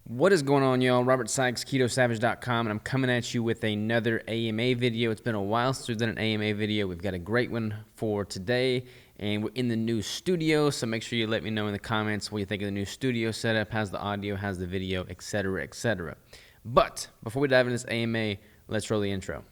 What is going on, y'all? Robert Sykes, KetoSavage.com, and I'm coming at you with another A.M.A. video. It's been a while since we've done an A.M.A. video. We've got a great one for today, and we're in the new studio, so make sure you let me know in the comments what you think of the new studio setup, how's the audio, how's the video, etc., etc. But before we dive into this A.M.A., let's roll the intro.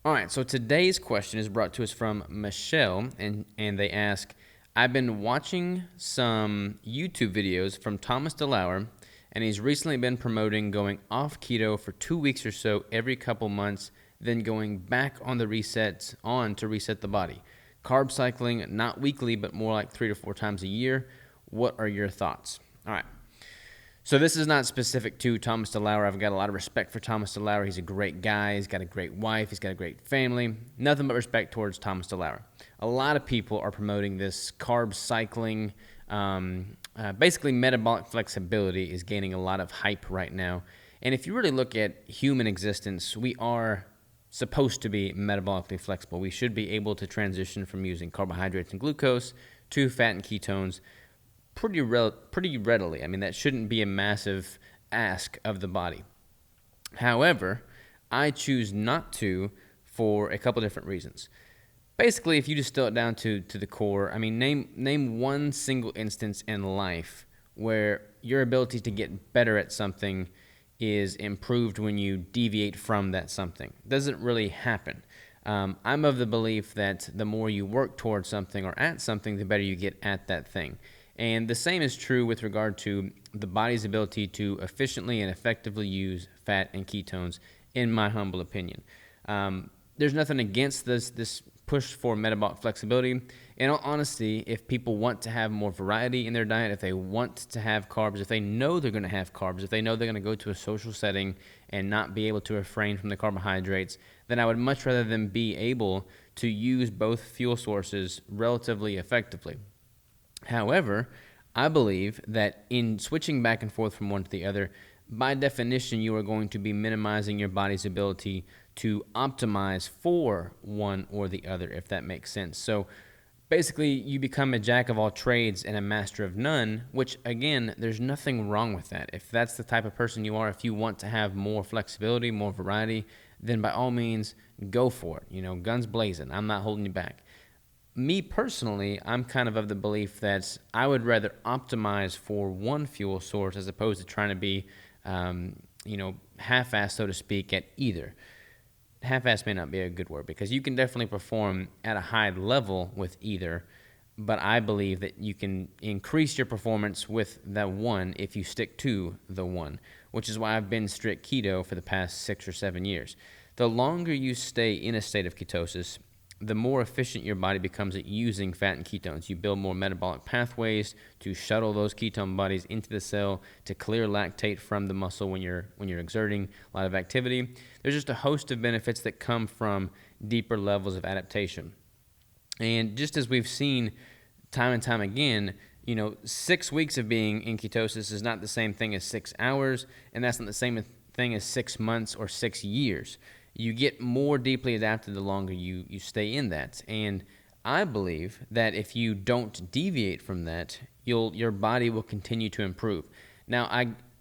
All right, so today's question is brought to us from Michelle, and they ask, I've been watching some YouTube videos from Thomas DeLauer, and he's recently been promoting going off keto for 2 weeks or so every couple months, then going back on to reset the body. Carb cycling, not weekly, but more like 3 to 4 times a year. What are your thoughts? All right. So this is not specific to Thomas DeLauer. I've got a lot of respect for Thomas DeLauer. He's a great guy. He's got a great wife. He's got a great family. Nothing but respect towards Thomas DeLauer. A lot of people are promoting this carb cycling. Basically, metabolic flexibility is gaining a lot of hype right now. And if you really look at human existence, we are supposed to be metabolically flexible. We should be able to transition from using carbohydrates and glucose to fat and ketones pretty readily. I mean, that shouldn't be a massive ask of the body. However, I choose not to for a couple different reasons. Basically, if you distill it down to the core, I mean, name one single instance in life where your ability to get better at something is improved when you deviate from that something. It doesn't really happen. I'm of the belief that the more you work towards something or at something, the better you get at that thing. And the same is true with regard to the body's ability to efficiently and effectively use fat and ketones, in my humble opinion. There's nothing against this push for metabolic flexibility. In all honesty, if people want to have more variety in their diet, if they want to have carbs, if they know they're going to have carbs, if they know they're going to go to a social setting and not be able to refrain from the carbohydrates, then I would much rather them be able to use both fuel sources relatively effectively. However, I believe that in switching back and forth from one to the other, by definition, you are going to be minimizing your body's ability to optimize for one or the other, if that makes sense. So basically, you become a jack of all trades and a master of none, which, again, there's nothing wrong with that. If that's the type of person you are, if you want to have more flexibility, more variety, then by all means, go for it. You know, guns blazing. I'm not holding you back. Me personally, I'm kind of the belief that I would rather optimize for one fuel source as opposed to trying to be, half-assed, so to speak, at either. Half-assed may not be a good word because you can definitely perform at a high level with either, but I believe that you can increase your performance with that one if you stick to the one, which is why I've been strict keto for the past 6 or 7 years. The longer you stay in a state of ketosis, the more efficient your body becomes at using fat and ketones. You build more metabolic pathways to shuttle those ketone bodies into the cell to clear lactate from the muscle when you're exerting a lot of activity. There's just a host of benefits that come from deeper levels of adaptation. And just as we've seen time and time again, 6 weeks of being in ketosis is not the same thing as 6 hours, and that's not the same thing as 6 months or 6 years. You get more deeply adapted the longer you stay in that. And I believe that if you don't deviate from that, your body will continue to improve. Now,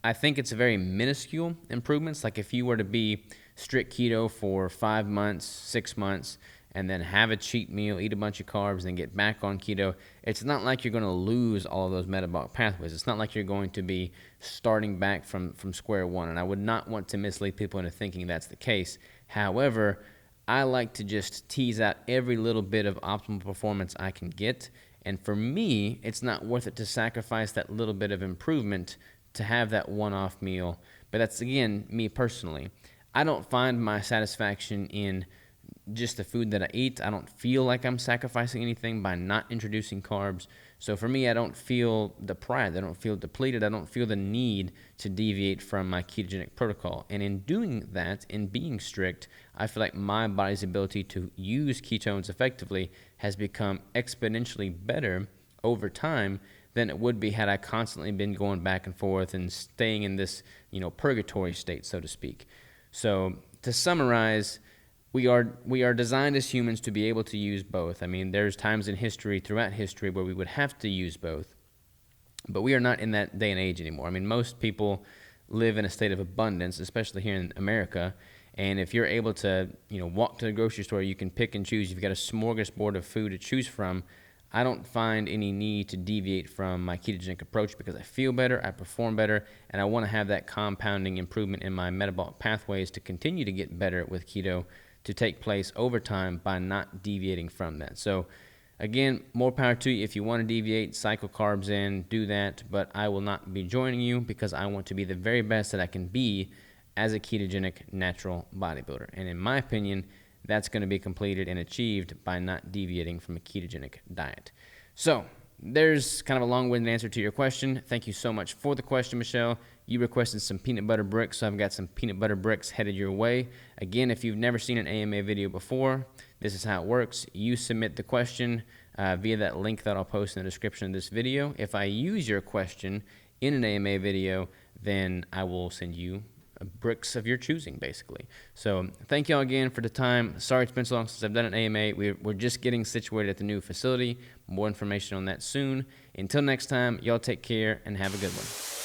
I think it's very minuscule improvements. Like if you were to be strict keto for 5 months, 6 months, and then have a cheat meal, eat a bunch of carbs, and get back on keto, it's not like you're going to lose all of those metabolic pathways. It's not like you're going to be starting back from square one, and I would not want to mislead people into thinking that's the case. However, I like to just tease out every little bit of optimal performance I can get, and for me, it's not worth it to sacrifice that little bit of improvement to have that one-off meal, but that's, again, me personally. I don't find my satisfaction in just the food that I eat. I don't feel like I'm sacrificing anything by not introducing carbs. So for me, I don't feel deprived. I don't feel depleted. I don't feel the need to deviate from my ketogenic protocol. And in doing that, in being strict, I feel like my body's ability to use ketones effectively has become exponentially better over time than it would be had I constantly been going back and forth and staying in this, purgatory state, so to speak. So to summarize, we are designed as humans to be able to use both. I mean, there's times in history, throughout history, where we would have to use both, but we are not in that day and age anymore. I mean, most people live in a state of abundance, especially here in America. And if you're able to, walk to the grocery store, you can pick and choose. You've got a smorgasbord of food to choose from. I don't find any need to deviate from my ketogenic approach because I feel better, I perform better, and I want to have that compounding improvement in my metabolic pathways to continue to get better with keto to take place over time by not deviating from that. So again, more power to you. If you want to deviate, cycle carbs in, do that, but I will not be joining you because I want to be the very best that I can be as a ketogenic natural bodybuilder. And in my opinion, that's going to be completed and achieved by not deviating from a ketogenic diet. So there's kind of a long-winded answer to your question. Thank you so much for the question, Michelle. You requested some peanut butter bricks, so I've got some peanut butter bricks headed your way. Again, if you've never seen an A.M.A. video before, this is how it works. You submit the question via that link that I'll post in the description of this video. If I use your question in an A.M.A. video, then I will send you bricks of your choosing, basically. So thank y'all again for the time. Sorry it's been so long since I've done an A.M.A. We're just getting situated at the new facility. More information on that soon. Until next time, y'all take care and have a good one.